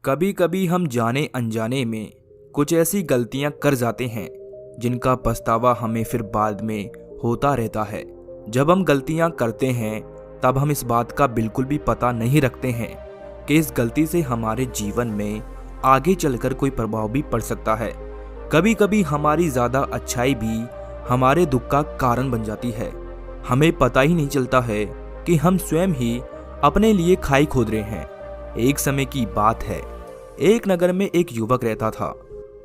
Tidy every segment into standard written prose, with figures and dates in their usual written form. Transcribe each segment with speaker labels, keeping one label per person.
Speaker 1: कभी कभी हम जाने अनजाने में कुछ ऐसी गलतियां कर जाते हैं जिनका पछतावा हमें फिर बाद में होता रहता है। जब हम गलतियां करते हैं तब हम इस बात का बिल्कुल भी पता नहीं रखते हैं कि इस गलती से हमारे जीवन में आगे चलकर कोई प्रभाव भी पड़ सकता है। कभी कभी हमारी ज़्यादा अच्छाई भी हमारे दुख का कारण बन जाती है। हमें पता ही नहीं चलता है कि हम स्वयं ही अपने लिए खाई खोद रहे हैं। एक समय की बात है, एक नगर में एक युवक रहता था।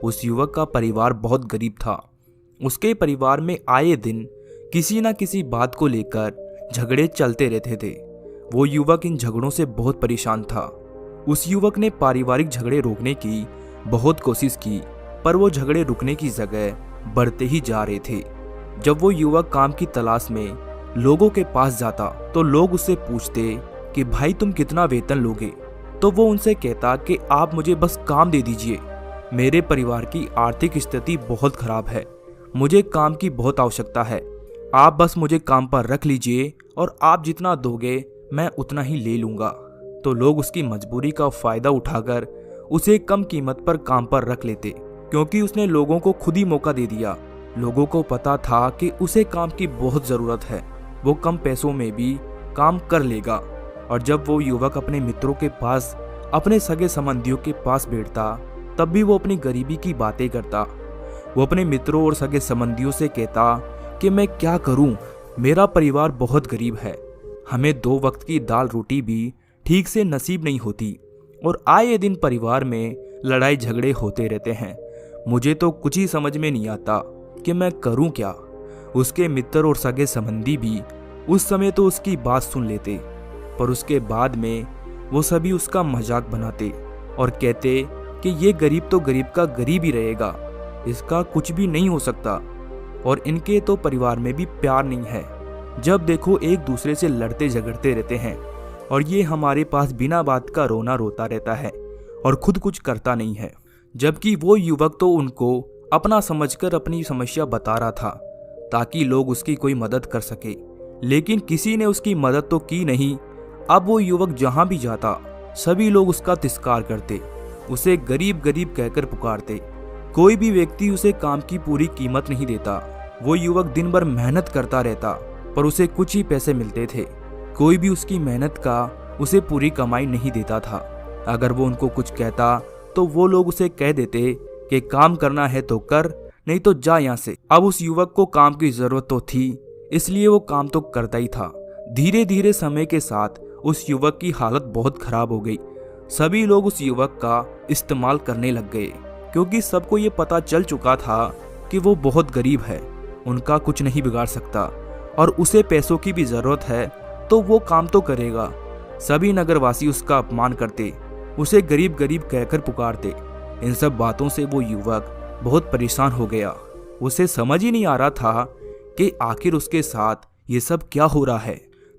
Speaker 1: उस युवक का परिवार बहुत गरीब था। उसके परिवार में आए दिन किसी न किसी बात को लेकर झगड़े चलते रहते थे। वो युवक इन झगड़ों से बहुत परेशान था। उस युवक ने पारिवारिक झगड़े रोकने की बहुत कोशिश की, पर वो झगड़े रुकने की जगह बढ़ते ही जा रहे थे। जब वो युवक काम की तलाश में लोगों के पास जाता तो लोग उससे पूछते कि भाई तुम कितना वेतन लोगे, तो वो उनसे कहता कि आप मुझे बस काम दे दीजिए, मेरे परिवार की आर्थिक स्थिति बहुत खराब है, मुझे काम की बहुत आवश्यकता है, आप बस मुझे काम पर रख लीजिए और आप जितना दोगे मैं उतना ही ले लूँगा। तो लोग उसकी मजबूरी का फ़ायदा उठाकर उसे कम कीमत पर काम पर रख लेते, क्योंकि उसने लोगों को खुद ही मौका दे दिया। लोगों को पता था कि उसे काम की बहुत ज़रूरत है, वो कम पैसों में भी काम कर लेगा। और जब वो युवक अपने मित्रों के पास, अपने सगे संबंधियों के पास बैठता, तब भी वो अपनी गरीबी की बातें करता। वो अपने मित्रों और सगे संबंधियों से कहता कि मैं क्या करूं, मेरा परिवार बहुत गरीब है, हमें 2 वक्त की दाल रोटी भी ठीक से नसीब नहीं होती और आए दिन परिवार में लड़ाई झगड़े होते रहते हैं। मुझे तो कुछ ही समझ में नहीं आता कि मैं करूं क्या। उसके मित्र और सगे संबंधी भी उस समय तो उसकी बात सुन लेते, पर उसके बाद में वो सभी उसका मजाक बनाते और कहते कि ये गरीब तो गरीब का गरीब ही रहेगा, इसका कुछ भी नहीं हो सकता और इनके तो परिवार में भी प्यार नहीं है। जब देखो एक दूसरे से लड़ते झगड़ते रहते हैं और ये हमारे पास बिना बात का रोना रोता रहता है और खुद कुछ करता नहीं है। जबकि वो युवक तो उनको अपना समझकर अपनी समस्या बता रहा था ताकि लोग उसकी कोई मदद कर सके, लेकिन किसी ने उसकी मदद तो की नहीं। अब वो युवक जहां भी जाता सभी लोग उसका तिरस्कार करते, उसे गरीब गरीब कहकर पुकारते। कोई भी व्यक्ति उसे काम की पूरी कीमत नहीं देता। वो युवक दिन भर मेहनत करता रहता पर उसे कुछ ही पैसे मिलते थे। कोई भी उसकी मेहनत का उसे पूरी कमाई नहीं देता था। अगर वो उनको कुछ कहता तो वो लोग उसे कह देते कि काम करना है तो कर, नहीं तो जा यहाँ से। अब उस युवक को काम की जरूरत तो थी, इसलिए वो काम तो करता ही था। धीरे धीरे समय के साथ उस युवक की हालत बहुत खराब हो गई। सभी लोग उस युवक का इस्तेमाल करने लग गए, क्योंकि सबको ये पता चल चुका था कि वो बहुत गरीब है, उनका कुछ नहीं बिगाड़ सकता और उसे पैसों की भी जरूरत है तो वो काम तो करेगा। सभी नगरवासी उसका अपमान करते, उसे गरीब गरीब कहकर पुकारते। इन सब बातों से वो युवक बहुत परेशान हो गया। उसे समझ ही नहीं आ रहा था कि आखिर उसके साथ ये सब क्या हो रहा है।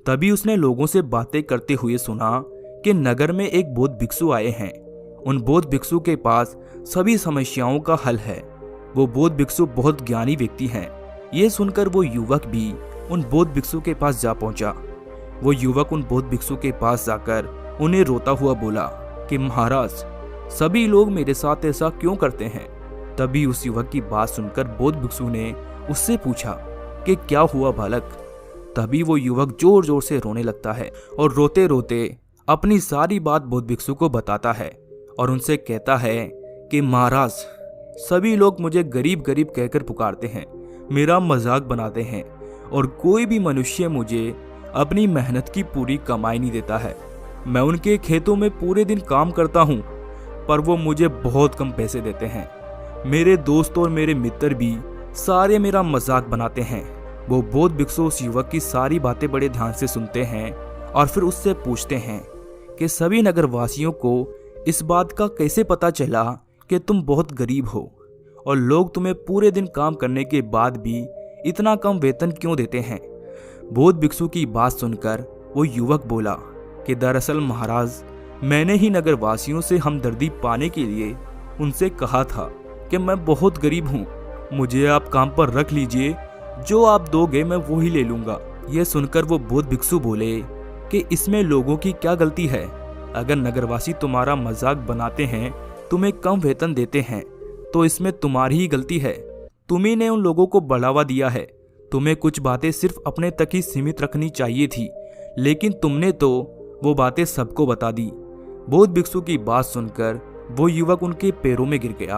Speaker 1: तभी उसने लोगों से बातें करते हुए सुना कि नगर में एक बौद्ध भिक्षु आए हैं। उन बौद्ध भिक्षु के पास सभी समस्याओं का हल है। वो बौद्ध भिक्षु बहुत ज्ञानी व्यक्ति हैं। ये सुनकर वो युवक भी उन बौद्ध भिक्षु के पास जा पहुंचा। वो युवक उन बौद्ध भिक्षु के पास जाकर उन्हें रोता हुआ बोला कि महाराज, सभी लोग मेरे साथ ऐसा क्यों करते हैं। तभी उस युवक की बात सुनकर बौद्ध भिक्षु ने उससे पूछा कि क्या हुआ बालक। तभी वो युवक जोर जोर से रोने लगता है और रोते रोते अपनी सारी बात बौद्ध भिक्षु को बताता है और उनसे कहता है कि महाराज, सभी लोग मुझे गरीब गरीब कहकर पुकारते हैं, मेरा मजाक बनाते हैं और कोई भी मनुष्य मुझे अपनी मेहनत की पूरी कमाई नहीं देता है। मैं उनके खेतों में पूरे दिन काम करता हूँ पर वो मुझे बहुत कम पैसे देते हैं। मेरे दोस्त और मेरे मित्र भी सारे मेरा मजाक बनाते हैं। वो बौद्ध भिक्षु उस युवक की सारी बातें बड़े ध्यान से सुनते हैं और फिर उससे पूछते हैं कि सभी नगरवासियों को इस बात का कैसे पता चला कि तुम बहुत गरीब हो और लोग तुम्हें पूरे दिन काम करने के बाद भी इतना कम वेतन क्यों देते हैं। बौद्ध भिक्षु की बात सुनकर वो युवक बोला कि दरअसल महाराज, मैंने ही नगरवासियों से हमदर्दी पाने के लिए उनसे कहा था कि मैं बहुत गरीब हूँ, मुझे आप काम पर रख लीजिए, जो आप दोगे मैं वो ही ले लूँगा। यह सुनकर वो बौद्ध भिक्षु बोले कि इसमें लोगों की क्या गलती है, अगर नगरवासी तुम्हारा मजाक बनाते हैं, तुम्हें कम वेतन देते हैं, तो इसमें तुम्हारी ही गलती है। तुम्ही ने उन लोगों को बढ़ावा दिया है। तुम्हें कुछ बातें सिर्फ अपने तक ही सीमित रखनी चाहिए थी, लेकिन तुमने तो वो बातें सबको बता दी। बौद्ध भिक्षु की बात सुनकर वो युवक उनके पैरों में गिर गया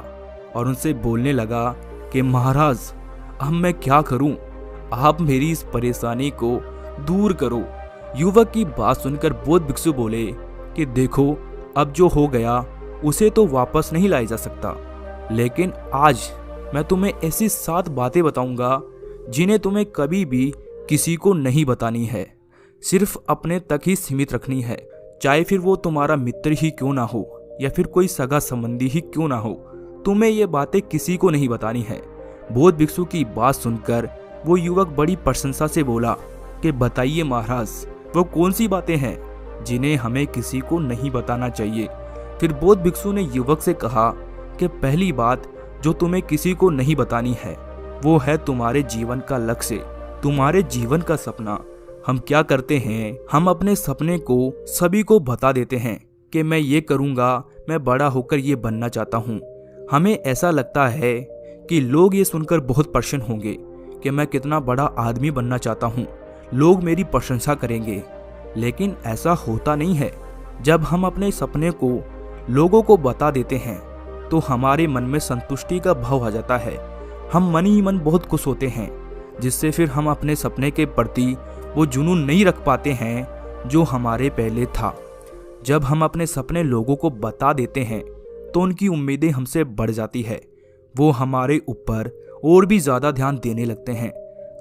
Speaker 1: और उनसे बोलने लगा कि महाराज, अब मैं क्या करूं? आप मेरी इस परेशानी को दूर करो। युवक की बात सुनकर बौद्ध भिक्षु बोले कि देखो, अब जो हो गया उसे तो वापस नहीं लाया जा सकता, लेकिन आज मैं तुम्हें ऐसी 7 बातें बताऊंगा जिन्हें तुम्हें कभी भी किसी को नहीं बतानी है, सिर्फ अपने तक ही सीमित रखनी है। चाहे फिर वो तुम्हारा मित्र ही क्यों ना हो या फिर कोई सगा संबंधी ही क्यों ना हो, तुम्हें ये बातें किसी को नहीं बतानी है। बौद्ध भिक्षु की बात सुनकर वो युवक बड़ी प्रशंसा से बोला कि बताइए महाराज, वो कौन सी बातें हैं जिन्हें हमें किसी को नहीं बताना चाहिए। फिर बौद्ध भिक्षु ने युवक से कहा कि पहली बात जो तुम्हें किसी को नहीं बतानी है वो है तुम्हारे जीवन का लक्ष्य, तुम्हारे जीवन का सपना। हम क्या करते हैं, हम अपने सपने को सभी को बता देते हैं कि मैं ये करूँगा, मैं बड़ा होकर ये बनना चाहता हूँ। हमें ऐसा लगता है कि लोग ये सुनकर बहुत प्रसन्न होंगे कि मैं कितना बड़ा आदमी बनना चाहता हूँ, लोग मेरी प्रशंसा करेंगे। लेकिन ऐसा होता नहीं है। जब हम अपने सपने को लोगों को बता देते हैं तो हमारे मन में संतुष्टि का भाव आ जाता है। हम मन ही मन बहुत खुश होते हैं, जिससे फिर हम अपने सपने के प्रति वो जुनून नहीं रख पाते हैं जो हमारे पहले था। जब हम अपने सपने लोगों को बता देते हैं तो उनकी उम्मीदें हमसे बढ़ जाती है। वो हमारे ऊपर और भी ज़्यादा ध्यान देने लगते हैं,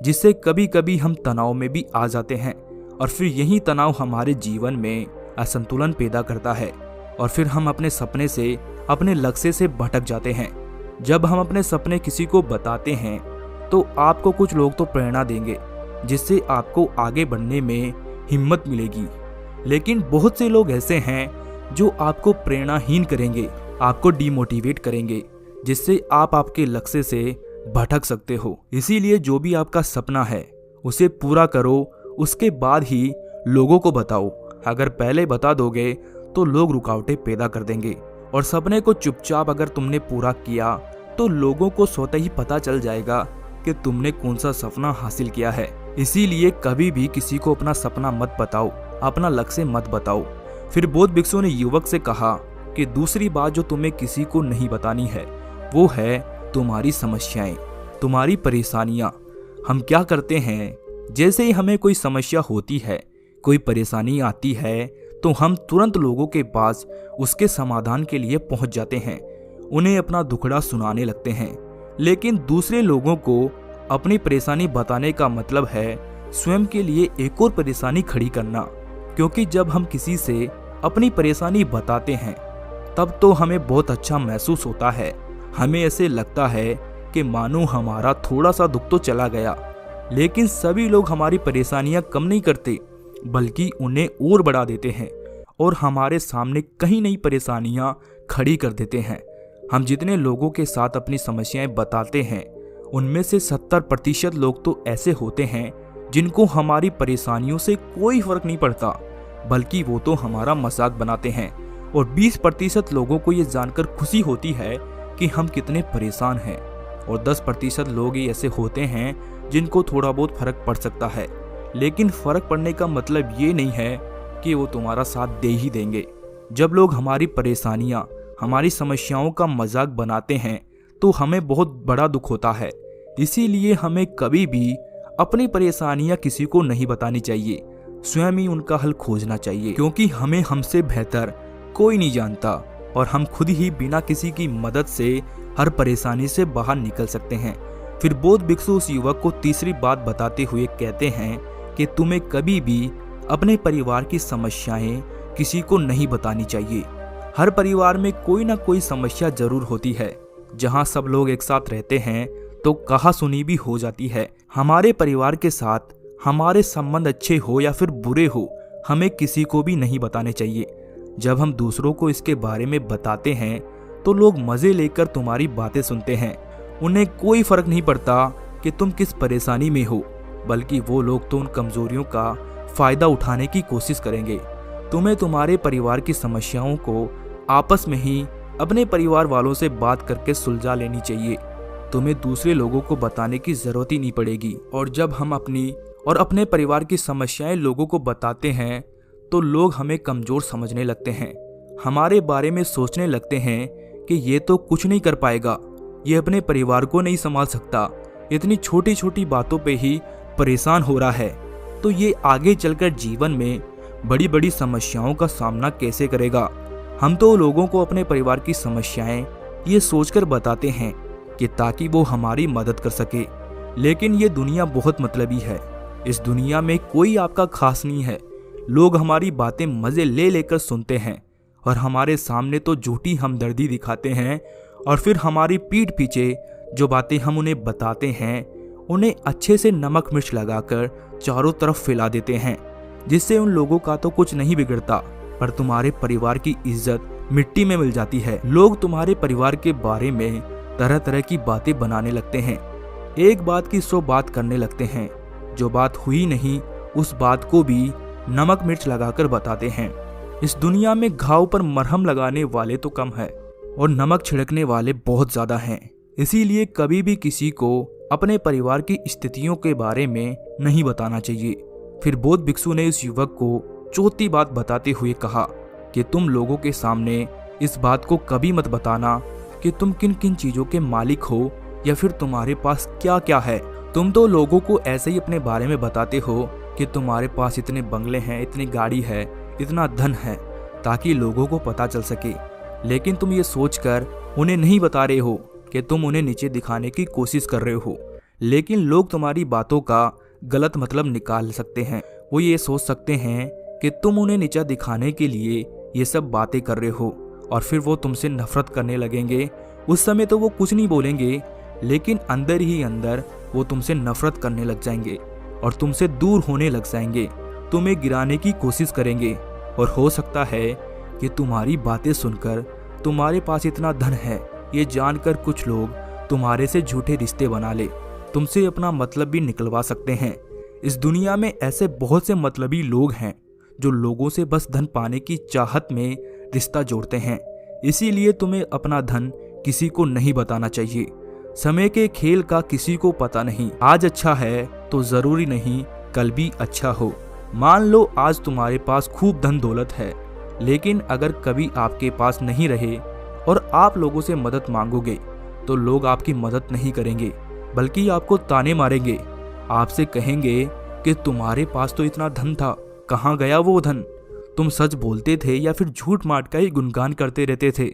Speaker 1: जिससे कभी कभी हम तनाव में भी आ जाते हैं और फिर यही तनाव हमारे जीवन में असंतुलन पैदा करता है और फिर हम अपने सपने से, अपने लक्ष्य से भटक जाते हैं। जब हम अपने सपने किसी को बताते हैं तो आपको कुछ लोग तो प्रेरणा देंगे, जिससे आपको आगे बढ़ने में हिम्मत मिलेगी। लेकिन बहुत से लोग ऐसे हैं जो आपको प्रेरणाहीन करेंगे, आपको डिमोटिवेट करेंगे, जिससे आप आपके लक्ष्य से भटक सकते हो। इसीलिए जो भी आपका सपना है उसे पूरा करो, उसके बाद ही लोगों को बताओ। अगर पहले बता दोगे तो लोग रुकावटें पैदा कर देंगे और सपने को चुपचाप अगर तुमने पूरा किया तो लोगों को स्वतः ही पता चल जाएगा कि तुमने कौन सा सपना हासिल किया है। इसीलिए कभी भी किसी को अपना सपना मत बताओ, अपना लक्ष्य मत बताओ। फिर बौद्ध भिक्षु ने युवक से कहा कि दूसरी बात जो तुम्हें किसी को नहीं बतानी है वो है तुम्हारी समस्याएं, तुम्हारी परेशानियां। हम क्या करते हैं, जैसे ही हमें कोई समस्या होती है, कोई परेशानी आती है, तो हम तुरंत लोगों के पास उसके समाधान के लिए पहुंच जाते हैं, उन्हें अपना दुखड़ा सुनाने लगते हैं। लेकिन दूसरे लोगों को अपनी परेशानी बताने का मतलब है स्वयं के लिए एक और परेशानी खड़ी करना। क्योंकि जब हम किसी से अपनी परेशानी बताते हैं तब तो हमें बहुत अच्छा महसूस होता है। हमें ऐसे लगता है कि मानो हमारा थोड़ा सा दुख तो चला गया। लेकिन सभी लोग हमारी परेशानियां कम नहीं करते, बल्कि उन्हें और बढ़ा देते हैं और हमारे सामने कहीं नई परेशानियां खड़ी कर देते हैं। हम जितने लोगों के साथ अपनी समस्याएं बताते हैं उनमें से 70% लोग तो ऐसे होते हैं जिनको हमारी परेशानियों से कोई फर्क नहीं पड़ता, बल्कि वो तो हमारा मजाक बनाते हैं। और 20% लोगों को ये जानकर खुशी होती है कि हम कितने परेशान हैं। और 10% लोग ही ऐसे होते हैं जिनको थोड़ा बहुत फर्क पड़ सकता है। लेकिन फर्क पड़ने का मतलब ये नहीं है कि वो तुम्हारा साथ दे ही देंगे। जब लोग हमारी परेशानियां, हमारी समस्याओं का मजाक बनाते हैं तो हमें बहुत बड़ा दुख होता है। इसीलिए हमें कभी भी अपनी परेशानियां किसी को नहीं बतानी चाहिए, स्वयं ही उनका हल खोजना चाहिए। क्योंकि हमें हमसे बेहतर कोई नहीं जानता और हम खुद ही बिना किसी की मदद से हर परेशानी से बाहर निकल सकते हैं। फिर बौद्ध भिक्षु उस युवक को तीसरी बात बताते हुए कहते हैं कि तुम्हें कभी भी अपने परिवार की समस्याएं किसी को नहीं बतानी चाहिए। हर परिवार में कोई ना कोई समस्या जरूर होती है। जहां सब लोग एक साथ रहते हैं तो कहासुनी भी हो जाती है। हमारे परिवार के साथ हमारे संबंध अच्छे हो या फिर बुरे हो, हमें किसी को भी नहीं बताने चाहिए। जब हम दूसरों को इसके बारे में बताते हैं तो लोग मजे लेकर तुम्हारी बातें सुनते हैं। उन्हें कोई फर्क नहीं पड़ता कि तुम किस परेशानी में हो, बल्कि वो लोग तो उन कमजोरियों का फायदा उठाने की कोशिश करेंगे। तुम्हें तुम्हारे परिवार की समस्याओं को आपस में ही अपने परिवार वालों से बात करके सुलझा लेनी चाहिए। तुम्हें दूसरे लोगों को बताने की जरूरत ही नहीं पड़ेगी। और जब हम अपनी और अपने परिवार की समस्याएं लोगों को बताते हैं तो लोग हमें कमजोर समझने लगते हैं, हमारे बारे में सोचने लगते हैं कि ये तो कुछ नहीं कर पाएगा, ये अपने परिवार को नहीं संभाल सकता, इतनी छोटी छोटी बातों पे ही परेशान हो रहा है, तो ये आगे चलकर जीवन में बड़ी बड़ी समस्याओं का सामना कैसे करेगा। हम तो लोगों को अपने परिवार की समस्याएं ये सोचकर बताते हैं कि ताकि वो हमारी मदद कर सके, लेकिन ये दुनिया बहुत मतलबी है। इस दुनिया में कोई आपका खास नहीं है। लोग हमारी बातें मजे ले लेकर सुनते हैं और हमारे सामने तो झूठी हमदर्दी दिखाते हैं, और फिर हमारी पीठ पीछे जो बातें हम उन्हें बताते हैं उन्हें अच्छे से नमक मिर्च लगाकर चारों तरफ फैला देते हैं, जिससे उन लोगों का तो कुछ नहीं बिगड़ता, पर तुम्हारे परिवार की इज्जत मिट्टी में मिल जाती है। लोग तुम्हारे परिवार के बारे में तरह तरह की बातें बनाने लगते हैं, एक बात की 100 बात करने लगते हैं। जो बात हुई नहीं उस बात को भी नमक मिर्च लगाकर बताते हैं। इस दुनिया में घाव पर मरहम लगाने वाले तो कम है और नमक छिड़कने वाले बहुत ज्यादा हैं। इसीलिए कभी भी किसी को अपने परिवार की स्थितियों के बारे में नहीं बताना चाहिए। फिर बौद्ध भिक्षु ने इस युवक को चौथी बात बताते हुए कहा कि तुम लोगों के सामने इस बात को कभी मत बताना कि तुम किन किन चीजों के मालिक हो या फिर तुम्हारे पास क्या क्या है। तुम तो लोगों को ऐसे ही अपने बारे में बताते हो कि तुम्हारे पास इतने बंगले हैं, इतनी गाड़ी है, इतना धन है, ताकि लोगों को पता चल सके। लेकिन तुम ये सोचकर उन्हें नहीं बता रहे हो कि तुम उन्हें नीचे दिखाने की कोशिश कर रहे हो। लेकिन लोग तुम्हारी बातों का गलत मतलब निकाल सकते हैं। वो ये सोच सकते हैं कि तुम उन्हें नीचा दिखाने के लिए ये सब बातें कर रहे हो, और फिर वो तुमसे नफरत करने लगेंगे। उस समय तो वो कुछ नहीं बोलेंगे, लेकिन अंदर ही अंदर वो तुमसे नफरत करने लग जाएंगे और तुमसे दूर होने लग जाएंगे, तुम्हें गिराने की कोशिश करेंगे। और हो सकता है कि तुम्हारी बातें सुनकर तुम्हारे पास इतना धन है ये जानकर कुछ लोग तुम्हारे से झूठे रिश्ते बना ले, तुमसे अपना मतलब भी निकलवा सकते हैं। इस दुनिया में ऐसे बहुत से मतलबी लोग हैं जो लोगों से बस धन पाने की चाहत में रिश्ता जोड़ते हैं। इसीलिए तुम्हें अपना धन किसी को नहीं बताना चाहिए। समय के खेल का किसी को पता नहीं, आज अच्छा है तो जरूरी नहीं कल भी अच्छा हो। मान लो आज तुम्हारे पास खूब धन दौलत है, लेकिन अगर कभी आपके पास नहीं रहे और आप लोगों से मदद मांगोगे तो लोग आपकी मदद नहीं करेंगे, बल्कि आपको ताने मारेंगे। आपसे कहेंगे कि तुम्हारे पास तो इतना धन था, कहाँ गया वो धन? तुम सच बोलते थे या फिर झूठ माट का ही गुणगान करते रहते थे?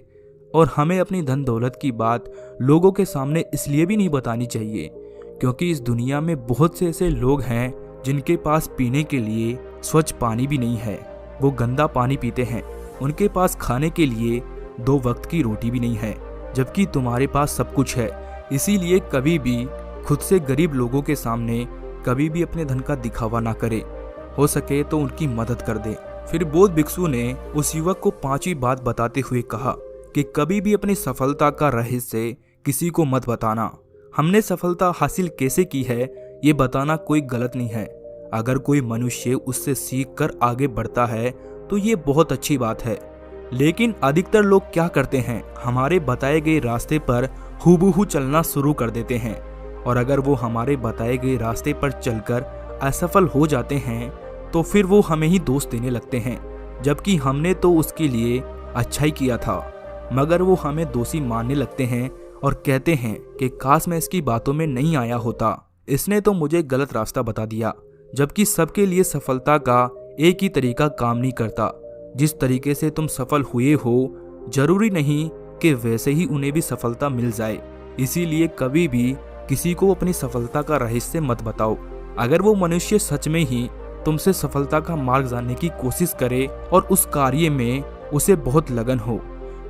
Speaker 1: और हमें अपनी धन दौलत की बात लोगों के सामने इसलिए भी नहीं बतानी चाहिए क्योंकि इस दुनिया में बहुत से ऐसे लोग हैं जिनके पास पीने के लिए स्वच्छ पानी भी नहीं है, वो गंदा पानी पीते हैं। उनके पास खाने के लिए 2 वक्त की रोटी भी नहीं है, जबकि तुम्हारे पास सब कुछ है। इसीलिए कभी भी खुद से गरीब लोगों के सामने कभी भी अपने धन का दिखावा ना करे, हो सके तो उनकी मदद कर दे। फिर बौद्ध भिक्षु ने उस युवक को 5वीं बात बताते हुए कहा कि कभी भी अपनी सफलता का रहस्य किसी को मत बताना। हमने सफलता हासिल कैसे की है ये बताना कोई गलत नहीं है। अगर कोई मनुष्य उससे सीख कर आगे बढ़ता है तो ये बहुत अच्छी बात है। लेकिन अधिकतर लोग क्या करते हैं, हमारे बताए गए रास्ते पर हूबहू चलना शुरू कर देते हैं, और अगर वो हमारे बताए गए रास्ते पर चलकर असफल हो जाते हैं तो फिर वो हमें ही दोष देने लगते हैं, जबकि हमने तो उसके लिए अच्छा ही किया था। मगर वो हमें दोषी मानने लगते हैं और कहते हैं कि काश मैं इसकी बातों में नहीं आया होता, इसने तो मुझे गलत रास्ता बता दिया। जबकि सबके लिए सफलता का एक ही तरीका काम नहीं करता। जिस तरीके से तुम सफल हुए हो जरूरी नहीं कि वैसे ही उन्हें भी सफलता मिल जाए। इसीलिए कभी भी किसी को अपनी सफलता का रहस्य मत बताओ। अगर वो मनुष्य सच में ही तुमसे सफलता का मार्ग जानने की कोशिश करे और उस कार्य में उसे बहुत लगन हो,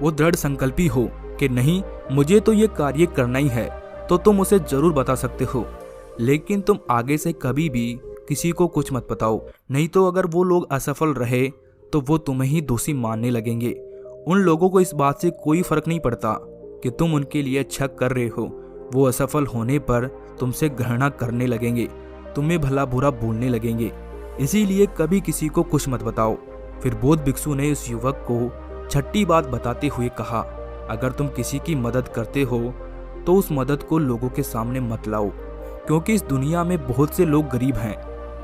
Speaker 1: वो दृढ़ संकल्पी हो कि नहीं मुझे तो ये कार्य करना ही है, तो तुम उसे जरूर बता सकते हो। लेकिन तुम आगे से कभी भी किसी को कुछ मत बताओ, नहीं तो अगर वो लोग असफल रहे तो वो तुम्हें ही दोषी मानने लगेंगे। उन लोगों को इस बात से कोई फर्क नहीं पड़ता कि तुम उनके लिए अच्छा कर रहे हो। वो असफल होने पर तुमसे घृणा करने लगेंगे, तुम्हें भला बुरा बोलने लगेंगे। इसीलिए कभी किसी को कुछ मत बताओ। फिर बौद्ध भिक्षु ने उस युवक को छठी बात बताते हुए कहा, अगर तुम किसी की मदद करते हो तो उस मदद को लोगों के सामने मत लाओ, क्योंकि इस दुनिया में बहुत से लोग गरीब हैं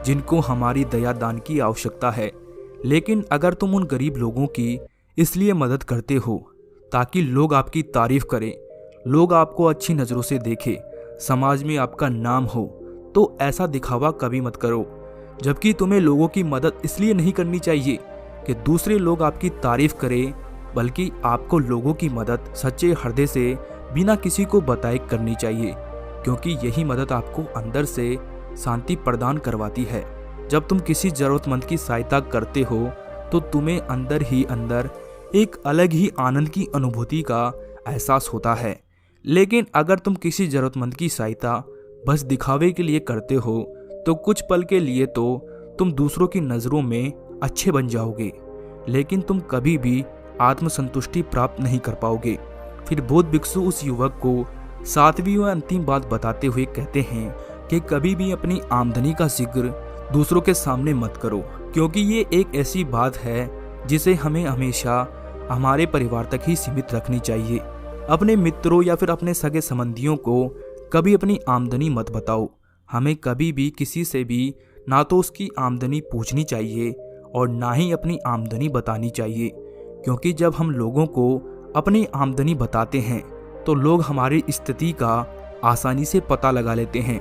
Speaker 1: जिनको हमारी दया दान की आवश्यकता है। लेकिन अगर तुम उन गरीब लोगों की इसलिए मदद करते हो ताकि लोग आपकी तारीफ करें, लोग आपको अच्छी नज़रों से देखें, समाज में आपका नाम हो, तो ऐसा दिखावा कभी मत करो। जबकि तुम्हें लोगों की मदद इसलिए नहीं करनी चाहिए कि दूसरे लोग आपकी तारीफ करें, बल्कि आपको लोगों की मदद सच्चे हृदय से बिना किसी को बताए करनी चाहिए, क्योंकि यही मदद आपको अंदर से शांति प्रदान करवाती है। जब तुम किसी जरूरतमंद की सहायता करते हो तो तुम्हें अंदर ही अंदर एक अलग ही आनंद की अनुभूति का एहसास होता है। लेकिन अगर तुम किसी जरूरतमंद की सहायता बस दिखावे के लिए करते हो तो कुछ पल के लिए तो तुम दूसरों की नज़रों में अच्छे बन जाओगे, लेकिन तुम कभी भी आत्मसंतुष्टि प्राप्त नहीं कर पाओगे। फिर बौद्ध भिक्षु उस युवक को सातवीं व अंतिम बात बताते हुए कहते हैं कि कभी भी अपनी आमदनी का जिक्र दूसरों के सामने मत करो, क्योंकि ये एक ऐसी बात है जिसे हमें हमेशा हमारे परिवार तक ही सीमित रखनी चाहिए। अपने मित्रों या फिर अपने सगे संबंधियों को कभी अपनी आमदनी मत बताओ। हमें कभी भी किसी से भी ना तो उसकी आमदनी पूछनी चाहिए और ना ही अपनी आमदनी बतानी चाहिए, क्योंकि जब हम लोगों को अपनी आमदनी बताते हैं तो लोग हमारी स्थिति का आसानी से पता लगा लेते हैं,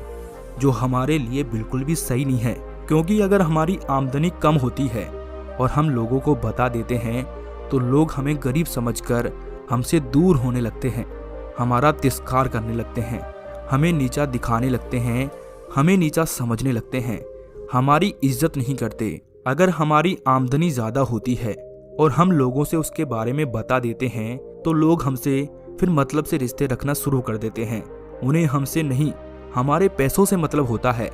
Speaker 1: जो हमारे लिए बिल्कुल भी सही नहीं है। क्योंकि अगर हमारी आमदनी कम होती है और हम लोगों को बता देते हैं तो लोग हमें गरीब समझकर हमसे दूर होने लगते हैं, हमारा तिरस्कार करने लगते हैं, हमें नीचा दिखाने लगते हैं, हमें नीचा समझने लगते हैं, हमारी इज्जत नहीं करते। अगर हमारी आमदनी ज़्यादा होती है और हम लोगों से उसके बारे में बता देते हैं तो लोग हमसे फिर मतलब से रिश्ते रखना शुरू कर देते हैं। उन्हें हमसे नहीं, हमारे पैसों से मतलब होता है।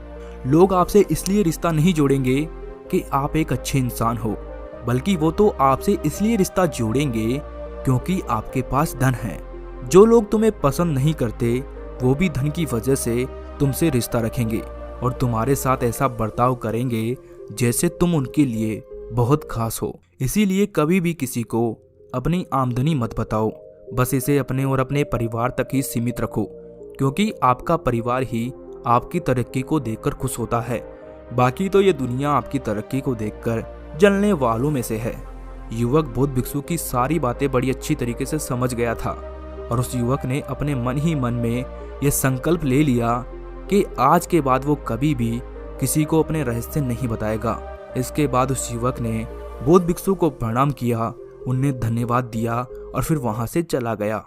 Speaker 1: लोग आपसे इसलिए रिश्ता नहीं जोड़ेंगे कि आप एक अच्छे इंसान हो, बल्कि वो तो आपसे इसलिए रिश्ता जोड़ेंगे क्योंकि आपके पास धन है। जो लोग तुम्हें पसंद नहीं करते वो भी धन की वजह से तुमसे रिश्ता रखेंगे और तुम्हारे साथ ऐसा बर्ताव करेंगे जैसे तुम उनके लिए बहुत खास हो। इसीलिए कभी भी किसी को अपनी आमदनी मत बताओ, बस इसे अपने और अपने परिवार तक ही सीमित रखो, क्योंकि आपका परिवार ही आपकी तरक्की को देखकर खुश होता है। बाकी तो ये दुनिया आपकी तरक्की को देखकर जलने वालों में से है। युवक बौद्ध भिक्षु की सारी बातें बड़ी अच्छी तरीके से समझ गया था और उस युवक ने अपने मन ही मन में यह संकल्प ले लिया कि आज के बाद वो कभी भी किसी को अपने रहस्य नहीं बताएगा। इसके बाद उस युवक ने बौद्ध भिक्षु को प्रणाम किया, उन्हें धन्यवाद दिया और फिर वहां से चला गया।